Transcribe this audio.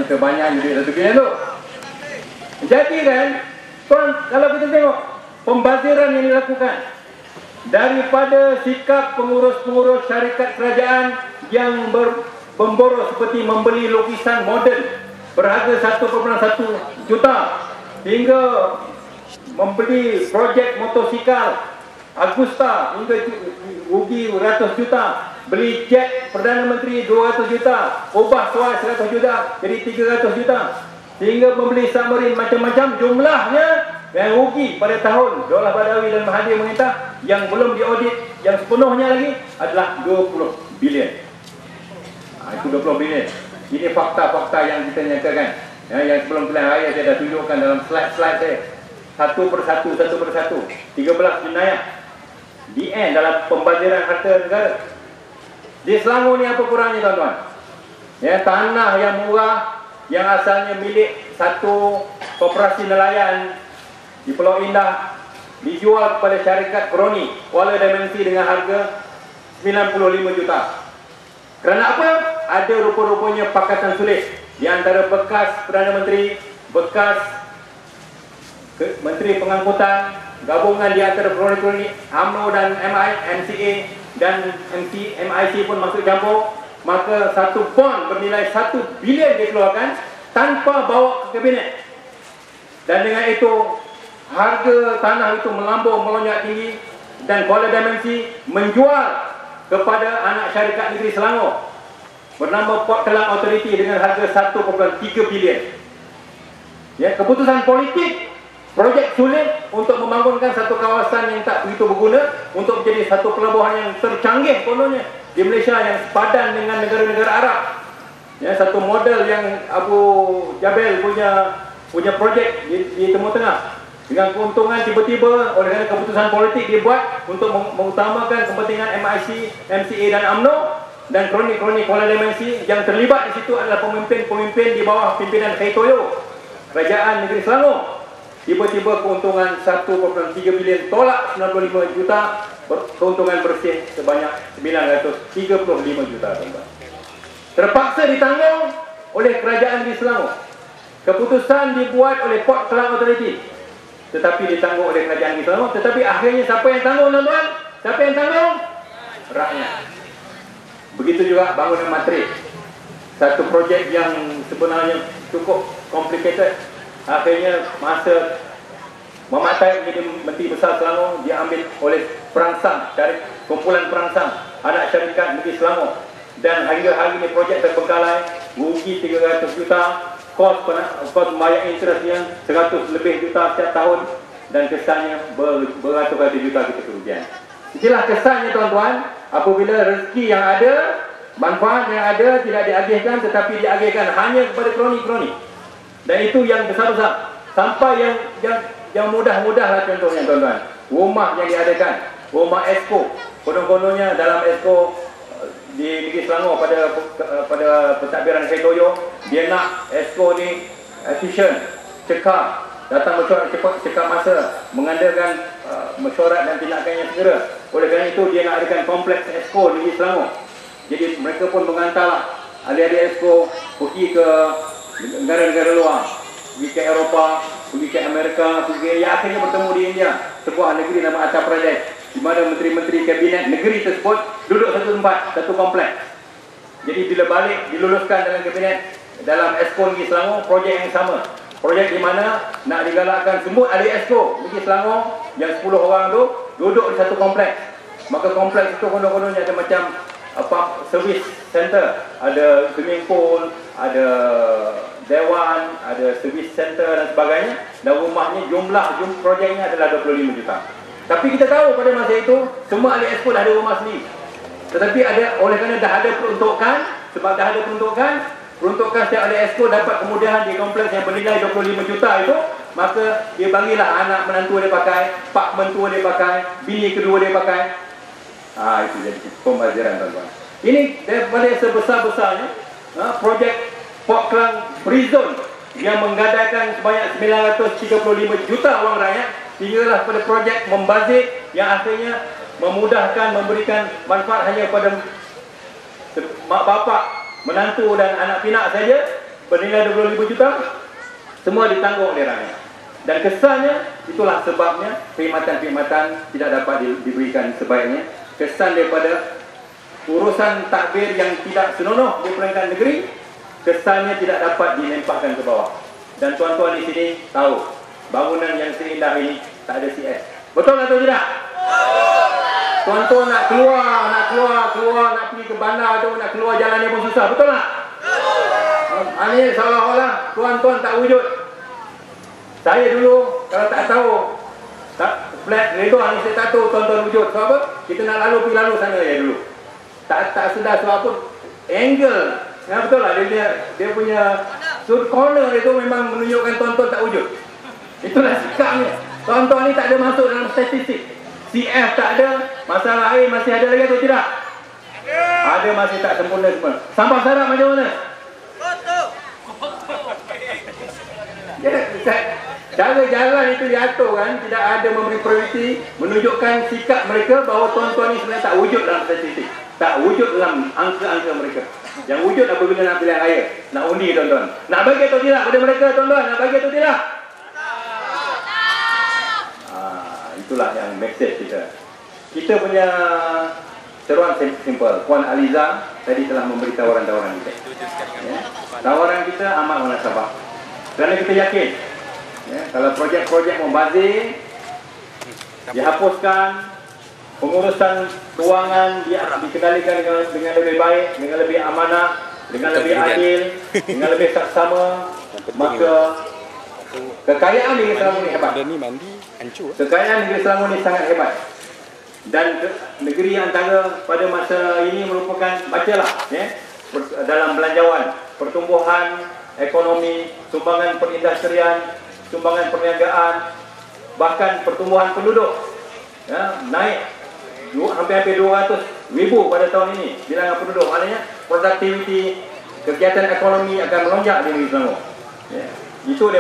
terbanyak duit 1 bilion tu. Jadi kan, tuan, kalau kita tengok pembaziran yang dilakukan daripada sikap pengurus-pengurus syarikat kerajaan yang memboros seperti membeli lukisan moden berharga 1.1 juta hingga membeli projek motosikal Agusta hingga rugi ratus juta, beli jet Perdana Menteri 200 juta, ubah suai 100 juta jadi 300 juta, sehingga membeli submarin macam-macam. Jumlahnya yang rugi pada tahun Daulah Badawi dan Mahathir mengintah yang belum diaudit yang sepenuhnya lagi adalah 20 bilion. Itu 20 bilion. Ini fakta-fakta yang kita nyatakan. Yang sebelum pilihan raya saya dah tunjukkan dalam slide-slide saya. Satu persatu. 13 jenayah di end dalam pembaziran harta negara. Di Selangor ni apa kurangnya tuan-tuan? Tanah yang murah yang asalnya milik satu koperasi nelayan di Pulau Indah dijual kepada syarikat kroni Kuala Dimensi dengan harga 95 juta. Kerana apa? Ada rupa-rupanya pakatan sulit di antara bekas Perdana Menteri, bekas Menteri Pengangkutan, gabungan di antara kroni-kroni UMNO dan MCA dan MIC pun masuk campur. Maka satu bond bernilai 1 bilion dikeluarkan tanpa bawa ke kabinet. Dan dengan itu harga tanah itu melambung melonjak tinggi dan Kuala Dimensi menjual kepada anak syarikat negeri Selangor bernama Port Klang Authority dengan harga 1.3 bilion. Keputusan politik, projek sulit untuk membangunkan satu kawasan yang tak begitu berguna untuk menjadi satu pelabuhan yang tercanggih kononnya di Malaysia yang sepadan dengan negara-negara Arab. Satu model yang Abu Jabel punya projek di Timur Tengah. Dengan keuntungan tiba-tiba oleh kerana keputusan politik dibuat untuk mengutamakan kepentingan MIC, MCA dan UMNO dan kroni-kroni Kuala Dimensi yang terlibat di situ adalah pemimpin-pemimpin di bawah pimpinan Khay Toyo, Kerajaan Negeri Selangor. Tiba-tiba keuntungan 1.3 bilion tolak 95 juta, keuntungan bersih sebanyak 935 juta. Terpaksa ditanggung oleh Kerajaan Negeri Selangor. Keputusan dibuat oleh Port Klang Authority, tetapi ditanggung oleh Kerajaan Negeri Selangor. Tetapi akhirnya siapa yang tanggung, tuan-tuan? Siapa yang tanggung? Rakyat. Begitu juga bangunan Matrik, satu projek yang sebenarnya cukup complicated. Akhirnya masa Muhammad Taib menjadi Menteri Besar Selangor, dia ambil oleh perangsang dari kumpulan perangsang anak syarikat Negeri Selangor, dan hingga hari ini projek terbengkalai, rugi 300 juta, kos membayar interestnya 100 lebih juta setiap tahun, dan kesannya beratus-ratus juta kita kerugian. Itulah kesannya, tuan-tuan, apabila rezeki yang ada, manfaat yang ada tidak diagihkan, tetapi diagihkan hanya kepada kroni-kroni. Dan itu yang besar-besar. Sampai yang mudah-mudah lah contohnya, tuan-tuan. Rumah yang diadakan, rumah Esko, konon-kononnya dalam Esko di Negeri Selangor pada pentadbiran Khay Toyo, dia nak Esko ni efisien, cekap, datang mesyuarat cepat, cekap masa, mengandalkan mesyuarat dan tindakannya segera. Oleh kerana itu dia nak adakan kompleks Esko di Negeri Selangor. Jadi mereka pun mengantarlah ahli-ahli Esko pergi ke negara-negara luar, pergi ke Eropah, pergi ke Amerika, akhirnya bertemu di India, sebuah negeri nama Uttar Pradesh, di mana menteri-menteri kabinet negeri tersebut duduk satu tempat, satu kompleks. Jadi bila balik diluluskan dalam kabinet, dalam Esko Negeri Selangor, projek yang sama, projek di mana nak digalakkan semua ahli Esko Negeri Selangor yang 10 orang tu duduk di satu kompleks. Maka kompleks itu konon-kononnya ada macam service center, ada swimming pool, ada dewan, ada service center dan sebagainya, dan rumahnya jumlah projeknya adalah 25 juta. Tapi kita tahu pada masa itu semua ahli Exco dah ada rumah sendiri. Tetapi oleh kerana dah ada peruntukan, sebab dah ada peruntukan setiap ahli Exco dapat kemudahan di kompleks yang bernilai 25 juta itu, maka dia bagilah anak menantu dia pakai, pak mentua dia pakai, bini kedua dia pakai. Itu jadi pembaziran, tuan-tuan. Ini daripada sebesar-besarnya projek Port Klang Prison yang menggadaikan sebanyak 935 juta wang rakyat, hinggalah pada projek membazir yang akhirnya memudahkan, memberikan manfaat hanya kepada mak bapak, menantu dan anak pinak saja, bernilai 20,000 juta, semua ditanggung oleh rakyat. Dan kesannya, itulah sebabnya perkhidmatan-perkhidmatan tidak dapat diberikan sebaiknya. Kesan daripada urusan takbir yang tidak senonoh di peringkat negeri, kesannya tidak dapat dilempahkan ke bawah. Dan tuan-tuan di sini tahu, bangunan yang seindah ini tak ada CS. Betul atau tidak? Tuan-tuan nak keluar, nak pergi ke bandar atau nak keluar jalan yang pun susah. Betul tak? Ini seolah-olah tuan-tuan tak wujud. Saya dulu, kalau tak tahu, flat redor ni saya tak tahu tuan-tuan wujud. Sebab apa? Kita nak pergi lalu sana ya dulu. Tak sedar sebab apa? Angle. Ya, betul lah, dia punya sudut corner itu memang menunjukkan tuan-tuan tak wujud. Itulah sikapnya. Tuan-tuan ni tak ada masuk dalam statistik. CF tak ada, masalah air masih ada lagi atau tidak? Ada, masih tak sempurna semua. Sampah sarap macam mana? Cara jalan itu diatur kan, tidak ada memberi prioriti, menunjukkan sikap mereka bahawa tuan-tuan ini sebenarnya tak wujud dalam statistik, tak wujud dalam angka-angka mereka. Yang wujud apabila nak pilihan raya, nak undi tuan-tuan. Nak bagi atau tidak pada mereka tuan-tuan? Nak bagi atau tidak? Itulah yang message kita. Kita punya seruan simple. Puan Aliza tadi telah memberi tawaran-tawaran kita. Ya. Tawaran kita amat munasabah. Kerana kita yakin, ya, kalau projek-projek membazir, dihapuskan, pengurusan kewangan dikendalikan dengan lebih baik, dengan lebih amanah, dengan lebih adil, dengan lebih saksama, maka kekayaan negeri Selangor ni hebat. Kekayaan negeri Selangor ni sangat hebat. Dan negeri antara pada masa ini merupakan, bacalah ya, dalam belanjawan, pertumbuhan ekonomi, sumbangan perindustrian, sumbangan perniagaan, bahkan pertumbuhan penduduk ya, naik hampir 200,000 pada tahun ini bilangan penduduk. Maknanya produktiviti kegiatan ekonomi akan melonjak di negeri Selangor. Ya. Itu